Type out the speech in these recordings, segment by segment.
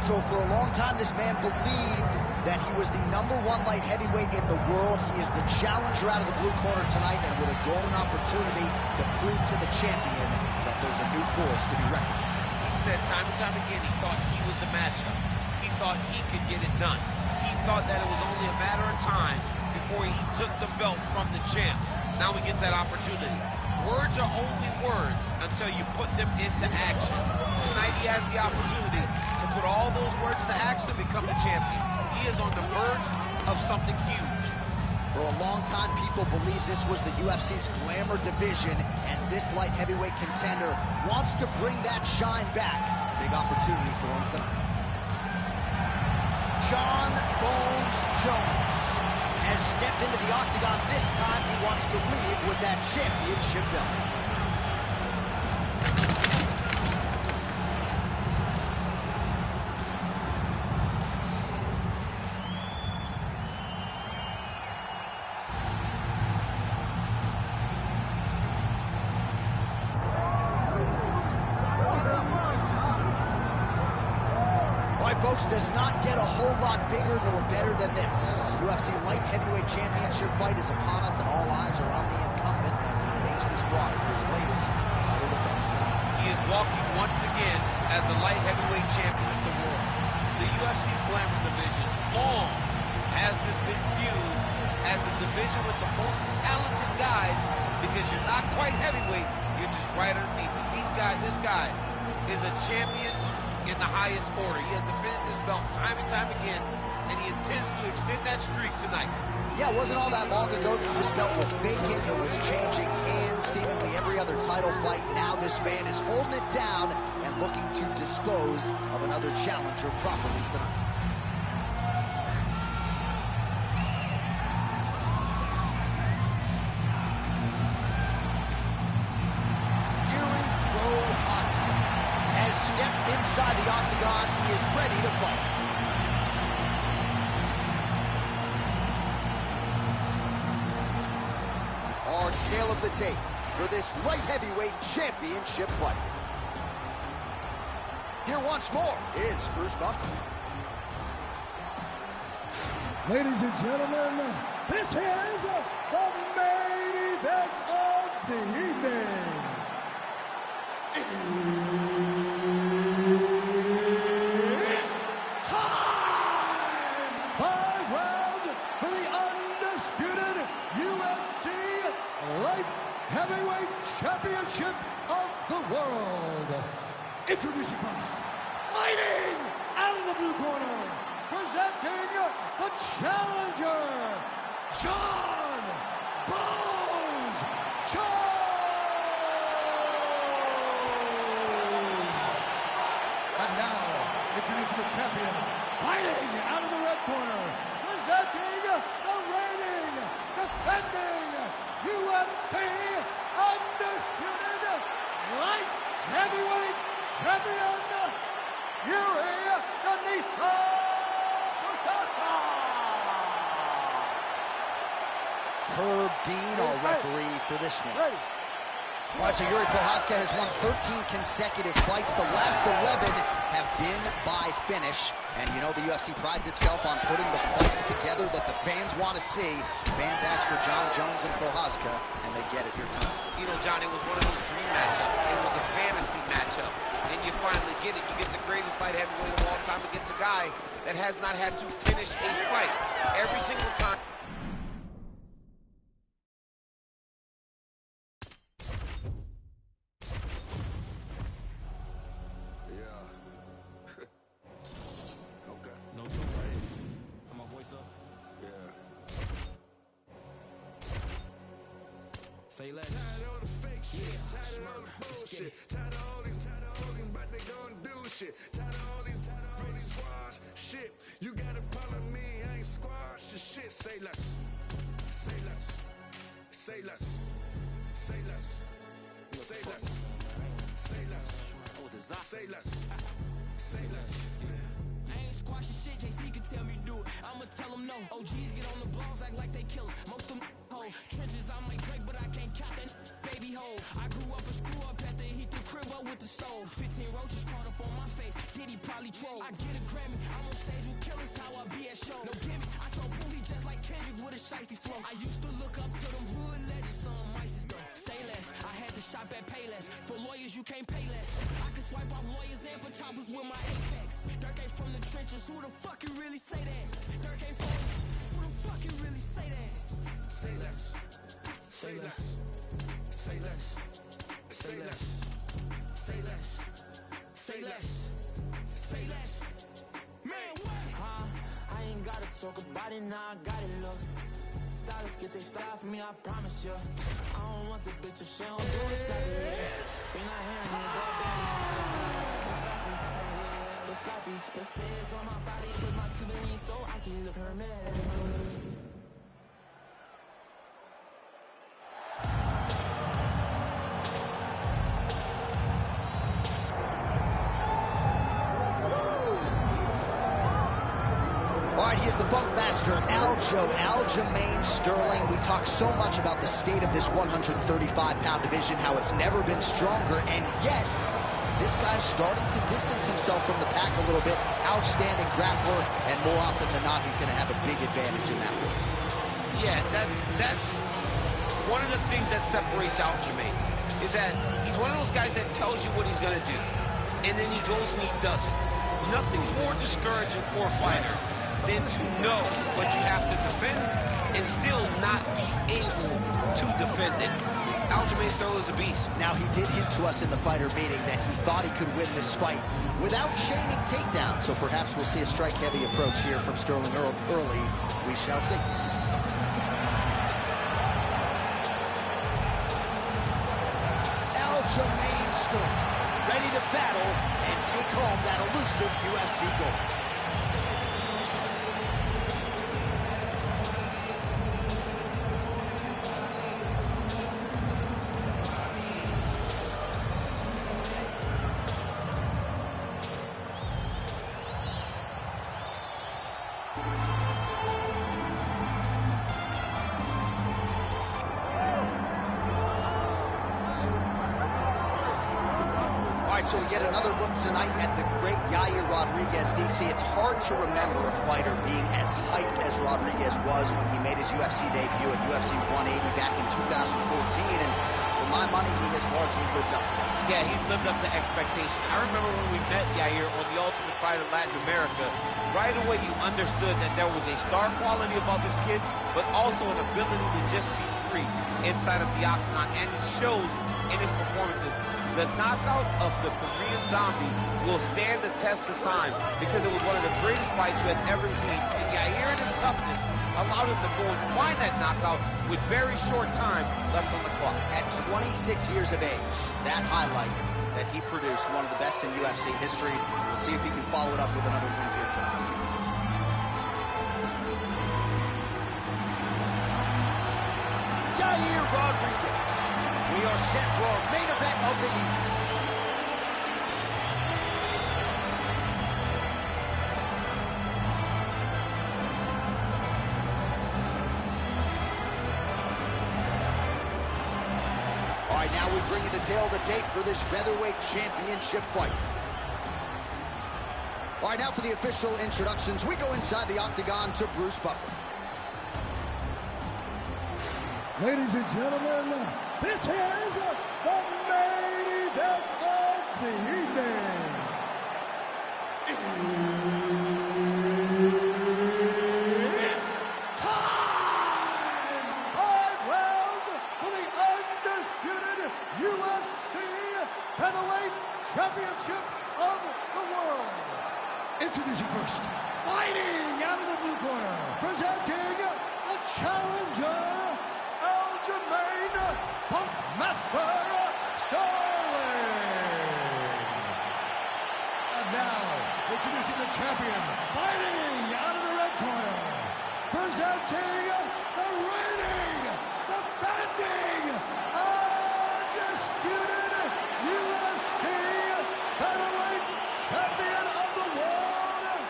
right, so for a long time, this man believed that he was the #1 light heavyweight in the world. He is the challenger out of the blue corner tonight, and with a golden opportunity to prove to the champion that there's a new force to be reckoned with. He said time and time again he thought he was the matchup. He thought he could get it done. He thought that it was only a matter of time before he took the belt from the champ. Now he gets that opportunity. Words are only words until you put them into action. Tonight he has the opportunity to put all those words to action to become the champion. He is on the verge of something huge. For a long time, people believed this was the UFC's glamour division, and this light heavyweight contender wants to bring that shine back. Big opportunity for him tonight. Jon Bones Jones has stepped into the octagon. This time he wants to leave with that championship belt. Folks, does not get a whole lot bigger nor better than this. UFC Light Heavyweight Championship fight is upon us, and all eyes are on the incumbent as he makes this walk for his latest title defense tonight. He is walking once again as the light heavyweight champion of the world. The UFC's glamour division long has this been viewed as the division with the most talented guys, because you're not quite heavyweight, you're just right underneath it. This guy is a champion in the highest order. He has defended this belt time and time again, and he intends to extend that streak tonight. Yeah, it wasn't all that long ago that this belt was vacant. It was changing hands seemingly every other title fight. Now this man is holding it down and looking to dispose of another challenger properly tonight. Inside the octagon, he is ready to fight. Our tale of the tape for this light heavyweight championship fight. Here once more is Bruce Buffer. Ladies and gentlemen, this is the main event of the evening. Heavyweight Championship of the world. Introducing first, fighting out of the blue corner, presenting the challenger, Jon Bones Jones. And now, introducing the champion, fighting out of the red corner, presenting the reigning, defending UFC undisputed light heavyweight champion, Milanesa. Herb Dean, our referee for this one. All right, so Yuri Prochazka has won 13 consecutive fights. The last 11 have been by finish. And you know the UFC prides itself on putting the fights together that the fans want to see. Fans ask for Jon Jones and Prochazka, and they get it here tonight. You know, John, it was one of those dream matchups. It was a fantasy matchup. And you finally get it. You get the greatest light heavyweight of all time against a guy that has not had to finish a fight every single time. Say less. Tired of all the fake shit. Tired of all the bullshit. Tired of all these, but they gon' do shit. Tired of all these squash shit. You got a problem with me, I ain't squash the shit. Say less. Say less. Say less. Say less. Say less. Say less. Say less. Say less. squash the shit, JC can tell me do it. I'ma tell them no. OGs get on the blogs, act like they killers. Most of them hoes. Trenches, I'm like Drake, but I can't count that baby hole. I grew up a screw up at the heat the crib up with the stove. 15 roaches crawled up on my face. Did he probably troll? I get a Grammy. I'm on stage with killers, how I be at show. No gimme. I told Pooh he just like Kendrick with a shiesty flow. I used to look up to them hood legends, some mices though. Say less. I had to shop at Payless. For lawyers, you can't pay less. I can swipe off lawyers and for choppers with my Apex. Dirk ain't from the trenches. Who the fuck can really say that? Dirk ain't from the... Who the fuck can really say that? Say less. Say less. Say less. Say less. Say less. Say less. Say less. Man, what? I ain't gotta talk about it, now I got it, look. Stylists get their style from me, I promise you. I don't want the bitch if she don't do it, stop it. You're not hearing me, go down. It's sloppy. The feds on my body, cause my Cuban ain't so I can look her mad. He is the funk master, Aljamain Sterling. We talk so much about the state of this 135-pound division, how it's never been stronger, and yet this guy's starting to distance himself from the pack a little bit. Outstanding grappler, and more often than not, he's going to have a big advantage in that one. Yeah, that's one of the things that separates Aljamain, is that he's one of those guys that tells you what he's going to do, and then he goes and he does it. Nothing's more discouraging for a fighter than to know what you have to defend and still not be able to defend it. Aljamain Sterling is a beast. Now, he did hint to us in the fighter meeting that he thought he could win this fight without chaining takedowns, so perhaps we'll see a strike-heavy approach here from Sterling early. We shall see. Aljamain Sterling, ready to battle and take home that elusive UFC gold. So we get another look tonight at the great Yair Rodriguez. DC, it's hard to remember a fighter being as hyped as Rodriguez was when he made his UFC debut at UFC 180 back in 2014, and for my money, he has largely lived up to that. Yeah, he's lived up to expectation. I remember when we met Yair on The Ultimate Fighter Latin America, right away you understood that there was a star quality about this kid, but also an ability to just be free inside of the octagon, and it shows in his performances. The knockout of the Korean Zombie will stand the test of time because it was one of the greatest fights you had ever seen. And Yair and his toughness allowed him to go and find that knockout with very short time left on the clock. At 26 years of age, that highlight that he produced, one of the best in UFC history. We'll see if he can follow it up with another win here tonight. Yair Rodriguez. We are set for our main event of the evening. All right, now we bring you the tail of the tape for this featherweight championship fight. All right, now for the official introductions, we go inside the octagon to Bruce Buffer. Ladies and gentlemen, this is the main event of the evening. It's time! 5 rounds for the undisputed UFC Featherweight Championship of the world. Introducing first, fighting out of the blue corner, presenting the challenger, Aljamain Punkmaster Sterling. And now, introducing the champion, fighting out of the red corner, presenting the reigning, defending, undisputed UFC Featherweight Champion of the world,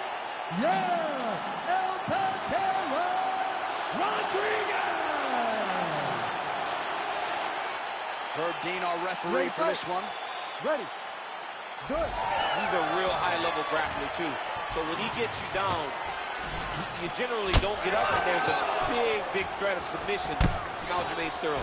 Herb Dean, our referee for this one. Ready. Good. He's a real high-level grappler, too. So when he gets you down, you generally don't get up, and there's a big, big threat of submission from Aljamain Sterling.